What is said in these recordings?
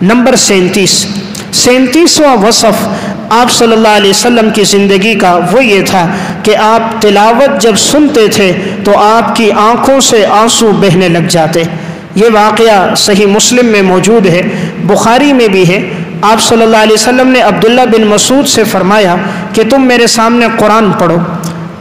Number 37واں وصف آپ صلی اللہ علیہ وسلم کی زندگی کا وہ یہ تھا کہ آپ تلاوت جب سنتے تھے تو آپ کی آنکھوں سے آنسو بہنے لگ جاتے۔ یہ واقعہ صحیح مسلم میں موجود ہے، بخاری میں بھی ہے۔ آپ صلی اللہ علیہ وسلم نے عبداللہ بن مسعود سے فرمایا کہ تم میرے سامنے قرآن پڑھو۔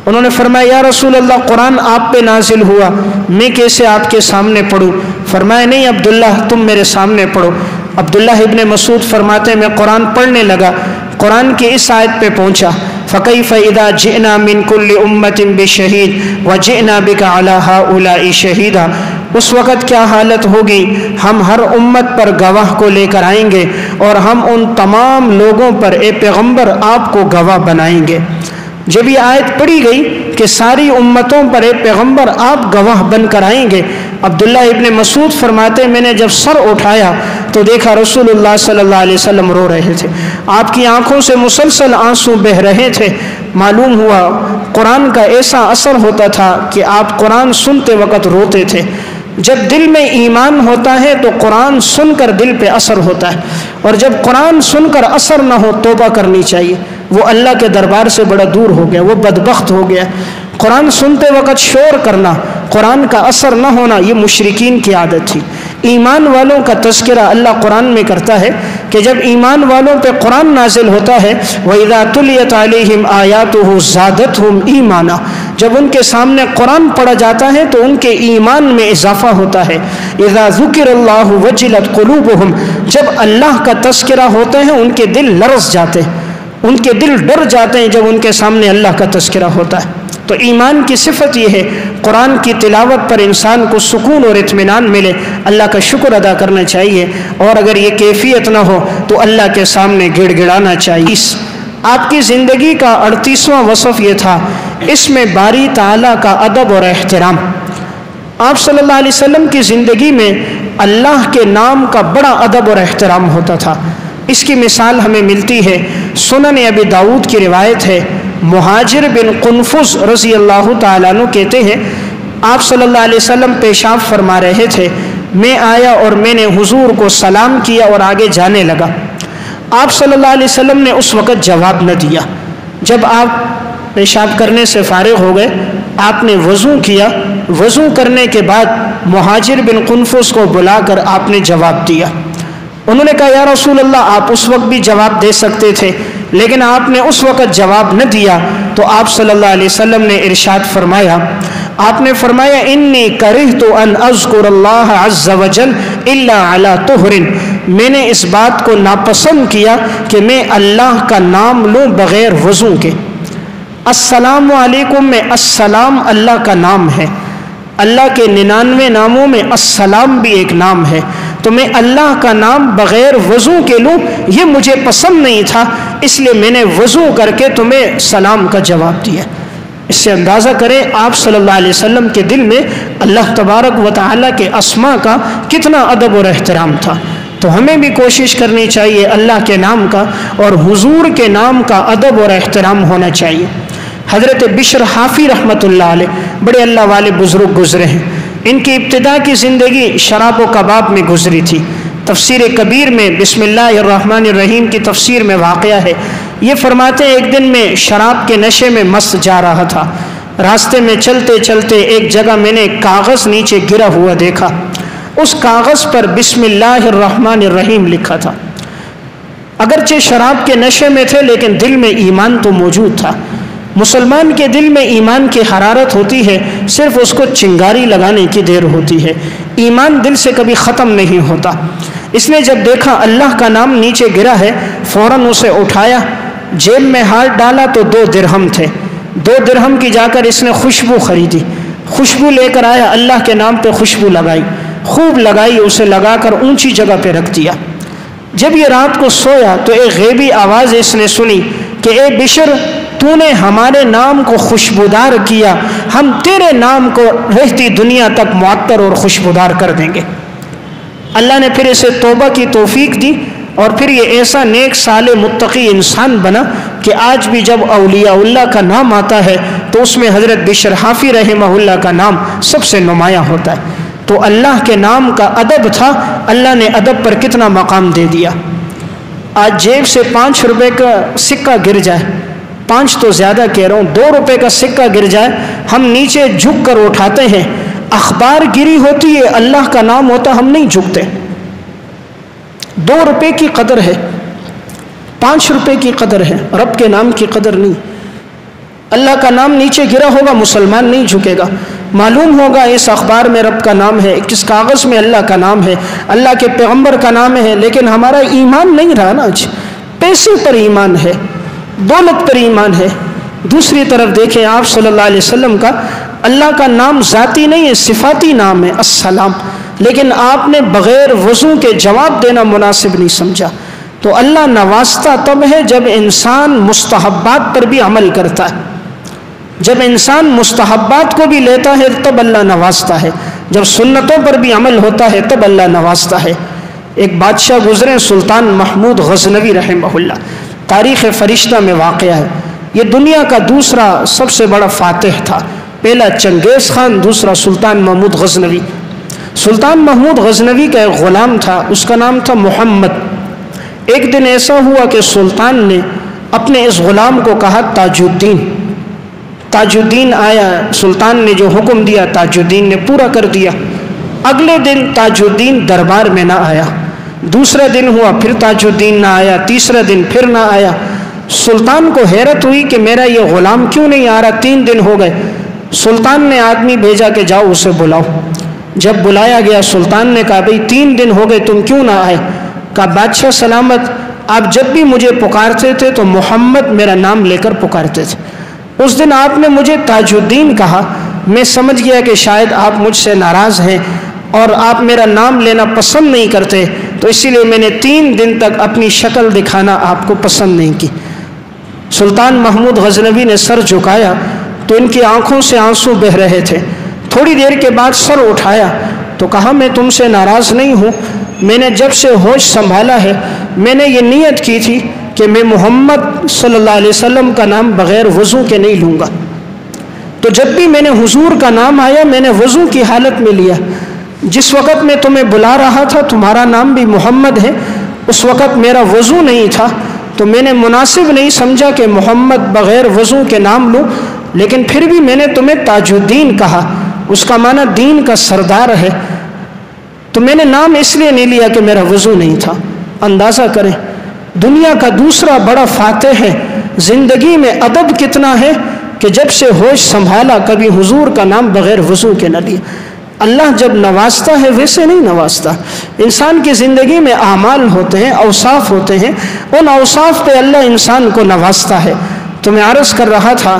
انہوں نے فرمایا یا رسول اللہ قرآن آپ پہ نازل ہوا، میں کیسے آپ کے سامنے پڑھوں؟ فرمایا نہیں عبداللہ تم میرے سامنے پڑھو۔ عبداللہ ابن مسعود فرماتے میں قرآن پڑھنے لگا، قرآن کی اس آیت پہ پہنچا فَكَيْفَ إِذَا جِئْنَا مِن كُلِّ أُمَّةٍ بِشَهِيدٍ وَجِئْنَا بِكَ عَلَى هَؤُلَاءِ شَهِيدًا۔ اس وقت کیا حالت ہوگی، ہم ہر امت پر گواہ کو لے کر آئیں گے اور ہم ان تمام لوگوں پر اے پیغمبر آپ کو گواہ بنائیں گے۔ جب یہ آیت پڑھی گئی کہ ساری امتوں پر اے پیغمبر آپ گواہ بن کر آئیں گے، عبداللہ ابن مسعود فرماتے میں نے جب سر اٹھایا تو دیکھا رسول اللہ صلی اللہ علیہ وسلم رو رہے تھے، آپ کی آنکھوں سے مسلسل آنسو بہ رہے تھے۔ معلوم ہوا قرآن کا ایسا اثر ہوتا تھا کہ آپ قرآن سنتے وقت روتے تھے۔ جب دل میں ایمان ہوتا ہے تو قرآن سن کر دل پہ اثر ہوتا ہے، اور جب قرآن سن کر اثر نہ ہو توبہ کرنی چاہیے، وہ اللہ کے دربار سے بڑا دور ہو گیا، وہ بدبخت ہو گیا۔ قرآن سنتے وقت شور کرنا، قرآن کا اثر نہ ہونا، یہ مشرکین کی عادت تھی۔ ایمان والوں کا تذکرہ اللہ قرآن میں کرتا ہے کہ جب ایمان والوں پہ قرآن نازل ہوتا ہے وَإِذَا تُلِيَتْ عَلَيْهِمْ آيَاتُهُ زَادَتْهُمْ ایمانا، جب ان کے سامنے قرآن پڑھا جاتا ہے تو ان کے ایمان میں اضافہ ہوتا ہے۔ اِذَا ذُكِرَ اللَّهُ وَجِلَتْ قُلُوبُهُمْ، جب اللہ کا تذکرہ ہوتا ہے ان کے دل لرز جاتے ہیں، ان کے دل ڈر جاتے ہیں جب ان کے سامنے اللہ کا تذکرہ ہوتا ہے۔ تو ایمان کی صفت یہ ہے، قرآن کی تلاوت پر انسان کو سکون اور اطمینان ملے، اللہ کا شکر ادا کرنا چاہیے، اور اگر یہ کیفیت نہ ہو تو اللہ کے سامنے گڑ گڑانا چاہیے۔ آپ کی زندگی کا 38واں وصف یہ تھا، اس میں باری تعالیٰ کا ادب اور احترام۔ آپ صلی اللہ علیہ وسلم کی زندگی میں اللہ کے نام کا بڑا ادب اور احترام ہوتا تھا۔ اس کی مثال ہمیں ملتی ہے، سنن ابی داؤد کی روایت ہے، مہاجر بن قنفذ رضی اللہ تعالیٰ عنہ کہتے ہیں آپ صلی اللہ علیہ وسلم پیشاب فرما رہے تھے، میں آیا اور میں نے حضور کو سلام کیا اور آگے جانے لگا۔ آپ صلی اللہ علیہ وسلم نے اس وقت جواب نہ دیا۔ جب آپ پیشاب کرنے سے فارغ ہو گئے، آپ نے وضو کیا، وضو کرنے کے بعد مہاجر بن قنفذ کو بلا کر آپ نے جواب دیا۔ انہوں نے کہا یا رسول اللہ آپ اس وقت بھی جواب دے سکتے تھے، لیکن آپ نے اس وقت جواب نہ دیا، تو آپ صلی اللہ علیہ وسلم نے ارشاد فرمایا، آپ نے فرمایا انی کرہت ان اذکر اللہ عز وجل الا علی طہر، میں نے اس بات کو ناپسند کیا کہ میں اللہ کا نام لوں بغیر وضو کے۔ السلام علیکم میں السلام اللہ کا نام ہے، اللہ کے 99 ناموں میں السلام بھی ایک نام ہے، تو میں اللہ کا نام بغیر وضو کے لوں یہ مجھے پسند نہیں تھا، اس لیے میں نے وضو کر کے تمہیں سلام کا جواب دیا۔ اس سے اندازہ کریں آپ صلی اللہ علیہ وسلم کے دل میں اللہ تبارک و تعالیٰ کے اسماء کا کتنا ادب اور احترام تھا۔ تو ہمیں بھی کوشش کرنی چاہیے اللہ کے نام کا اور حضور کے نام کا ادب اور احترام ہونا چاہیے۔ حضرت بشر حافی رحمۃ اللہ علیہ بڑے اللہ والے بزرگ گزرے ہیں، ان کی ابتدا کی زندگی شراب و کباب میں گزری تھی۔ تفسیر کبیر میں بسم اللہ الرحمن الرحیم کی تفسیر میں واقعہ ہے، یہ فرماتے ہیں ایک دن میں شراب کے نشے میں مست جا رہا تھا، راستے میں چلتے چلتے ایک جگہ میں نے کاغذ نیچے گرا ہوا دیکھا، اس کاغذ پر بسم اللہ الرحمن الرحیم لکھا تھا۔ اگرچہ شراب کے نشے میں تھے لیکن دل میں ایمان تو موجود تھا۔ مسلمان کے دل میں ایمان کی حرارت ہوتی ہے، صرف اس کو چنگاری لگانے کی دیر ہوتی ہے، ایمان دل سے کبھی ختم نہیں ہوتا۔ اس نے جب دیکھا اللہ کا نام نیچے گرا ہے، فوراً اسے اٹھایا، جیب میں ہاتھ ڈالا تو 2 درہم تھے، 2 درہم کی جا کر اس نے خوشبو خریدی، خوشبو لے کر آیا، اللہ کے نام پہ خوشبو لگائی، خوب لگائی، اسے لگا کر اونچی جگہ پہ رکھ دیا۔ جب یہ رات کو سویا تو ایک غیبی آواز اس نے سنی کہ اے بشر، تو نے ہمارے نام کو خوشبودار کیا، ہم تیرے نام کو رہتی دنیا تک معطر اور خوشبودار کر دیں گے۔ اللہ نے پھر اسے توبہ کی توفیق دی اور پھر یہ ایسا نیک صالح متقی انسان بنا کہ آج بھی جب اولیاء اللہ کا نام آتا ہے تو اس میں حضرت بشر حافی رحمہ اللہ کا نام سب سے نمایاں ہوتا ہے۔ تو اللہ کے نام کا ادب تھا، اللہ نے ادب پر کتنا مقام دے دیا۔ آج جیب سے 5 روپے کا سکہ گر جائے، 5 تو زیادہ کہہ رہا ہوں، 2 روپے کا سکہ گر جائے، ہم نیچے جھک کر اٹھاتے ہیں۔ اخبار گری ہوتی ہے، اللہ کا نام ہوتا، ہم نہیں جھکتے۔ 2 روپے کی قدر ہے، 5 روپے کی قدر ہے، رب کے نام کی قدر نہیں۔ اللہ کا نام نیچے گرا ہوگا، مسلمان نہیں جھکے گا۔ معلوم ہوگا اس اخبار میں رب کا نام ہے، کس کاغذ میں اللہ کا نام ہے، اللہ کے پیغمبر کا نام ہے، لیکن ہمارا ایمان نہیں رہا نا۔ آج پیسے پر ایمان ہے، دولت پر ایمان ہے۔ دوسری طرف دیکھیں آپ صلی اللہ علیہ وسلم کا اللہ کا نام ذاتی نہیں ہے، صفاتی نام ہے السلام، لیکن آپ نے بغیر وضو کے جواب دینا مناسب نہیں سمجھا۔ تو اللہ نوازتا تب ہے جب انسان مستحبات پر بھی عمل کرتا ہے، جب انسان مستحبات کو بھی لیتا ہے تب اللہ نوازتا ہے، جب سنتوں پر بھی عمل ہوتا ہے تب اللہ نوازتا ہے۔ ایک بادشاہ گزرے سلطان محمود غزنوی رحمہ اللہ، تاریخ فرشتہ میں واقعہ ہے۔ یہ دنیا کا دوسرا سب سے بڑا فاتح تھا، پہلا چنگیز خان، دوسرا سلطان محمود غزنوی۔ سلطان محمود غزنوی کا ایک غلام تھا، اس کا نام تھا محمد۔ ایک دن ایسا ہوا کہ سلطان نے اپنے اس غلام کو کہا تاج الدین۔ تاج الدین آیا، سلطان نے جو حکم دیا تاج الدین نے پورا کر دیا۔ اگلے دن تاج الدین دربار میں نہ آیا، دوسرا دن ہوا پھر تاج الدین نہ آیا، تیسرا دن پھر نہ آیا۔ سلطان کو حیرت ہوئی کہ میرا یہ غلام کیوں نہیں آ رہا، 3 دن ہو گئے۔ سلطان نے آدمی بھیجا کہ جاؤ اسے بلاؤ۔ جب بلایا گیا سلطان نے کہا بھئی 3 دن ہو گئے تم کیوں نہ آئے؟ کہا بادشاہ سلامت، آپ جب بھی مجھے پکارتے تھے تو محمد میرا نام لے کر پکارتے تھے، اس دن آپ نے مجھے تاج الدین کہا، میں سمجھ گیا کہ شاید آپ مجھ سے ناراض ہیں اور آپ میرا نام لینا پسند نہیں کرتے، تو اسی لیے میں نے 3 دن تک اپنی شکل دکھانا آپ کو پسند نہیں کی۔ سلطان محمود غزنوی نے سر جھکایا تو ان کی آنکھوں سے آنسو بہہ رہے تھے۔ تھوڑی دیر کے بعد سر اٹھایا تو کہا میں تم سے ناراض نہیں ہوں، میں نے جب سے ہوش سنبھالا ہے میں نے یہ نیت کی تھی کہ میں محمد صلی اللہ علیہ وسلم کا نام بغیر وضو کے نہیں لوں گا، تو جب بھی میں نے حضور کا نام آیا میں نے وضو کی حالت میں لیا۔ جس وقت میں تمہیں بلا رہا تھا تمہارا نام بھی محمد ہے، اس وقت میرا وضو نہیں تھا، تو میں نے مناسب نہیں سمجھا کہ محمد بغیر وضو کے نام لوں، لیکن پھر بھی میں نے تمہیں تاج الدین کہا، اس کا معنی دین کا سردار ہے، تو میں نے نام اس لیے نہیں لیا کہ میرا وضو نہیں تھا۔ اندازہ کریں دنیا کا دوسرا بڑا فاتح ہے، زندگی میں ادب کتنا ہے کہ جب سے ہوش سنبھالا کبھی حضور کا نام بغیر وضو کے نہ لیا۔ اللہ جب نوازتا ہے ویسے نہیں نوازتا۔ انسان کی زندگی میں اعمال ہوتے ہیں، اوصاف ہوتے ہیں، ان اوصاف پہ اللہ انسان کو نوازتا ہے۔ تو میں عرض کر رہا تھا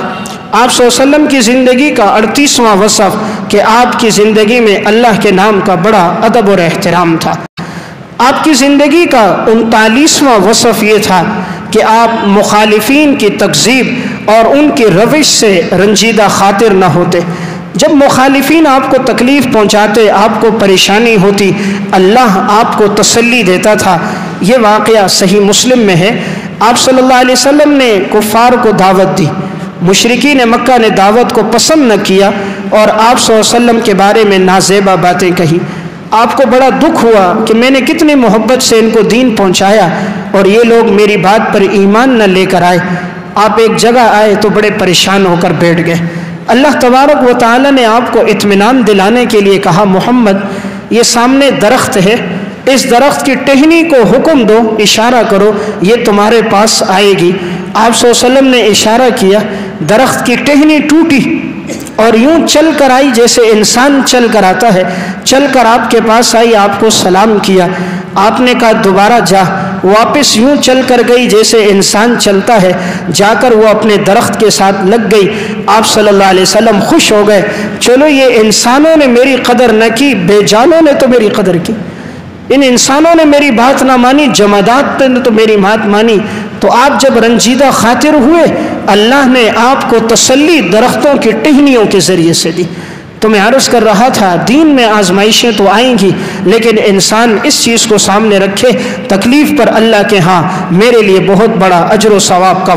آپ صلی اللہ علیہ وسلم کی زندگی کا 38واں وصف کہ آپ کی زندگی میں اللہ کے نام کا بڑا ادب اور احترام تھا۔ آپ کی زندگی کا 39واں وصف یہ تھا کہ آپ مخالفین کی تکذیب اور ان کی روش سے رنجیدہ خاطر نہ ہوتے۔ جب مخالفین آپ کو تکلیف پہنچاتے، آپ کو پریشانی ہوتی، اللہ آپ کو تسلی دیتا تھا۔ یہ واقعہ صحیح مسلم میں ہے۔ آپ صلی اللہ علیہ وسلم نے کفار کو دعوت دی، مشرکین مکہ نے دعوت کو پسند نہ کیا اور آپ صلی اللہ علیہ وسلم کے بارے میں نازیبا باتیں کہی۔ آپ کو بڑا دکھ ہوا کہ میں نے کتنی محبت سے ان کو دین پہنچایا اور یہ لوگ میری بات پر ایمان نہ لے کر آئے۔ آپ ایک جگہ آئے تو بڑے پریشان ہو کر بیٹھ گئے۔ اللہ تبارک و تعالی نے آپ کو اطمینان دلانے کے لیے کہا محمد یہ سامنے درخت ہے، اس درخت کی ٹہنی کو حکم دو، اشارہ کرو، یہ تمہارے پاس آئے گی۔ آپ صلی اللہ علیہ وسلم نے اشارہ کیا، درخت کی ٹہنی ٹوٹی اور یوں چل کر آئی جیسے انسان چل کر آتا ہے، چل کر آپ کے پاس آئی، آپ کو سلام کیا۔ آپ نے کہا دوبارہ جا، واپس یوں چل کر گئی جیسے انسان چلتا ہے، جا کر وہ اپنے درخت کے ساتھ لگ گئی۔ آپ صلی اللہ علیہ وسلم خوش ہو گئے، چلو یہ انسانوں نے میری قدر نہ کی، بے جانوں نے تو میری قدر کی۔ ان انسانوں نے میری بات نہ مانی، جمادات نے تو میری بات مانی۔ تو آپ جب رنجیدہ خاطر ہوئے، اللہ نے آپ کو تسلی درختوں کی ٹہنیوں کے ذریعے سے دی۔ تو میں عرض کر رہا تھا دین میں آزمائشیں تو آئیں گی، لیکن انسان اس چیز کو سامنے رکھے، تکلیف پر اللہ کے ہاں میرے لیے بہت بڑا اجر و ثواب کا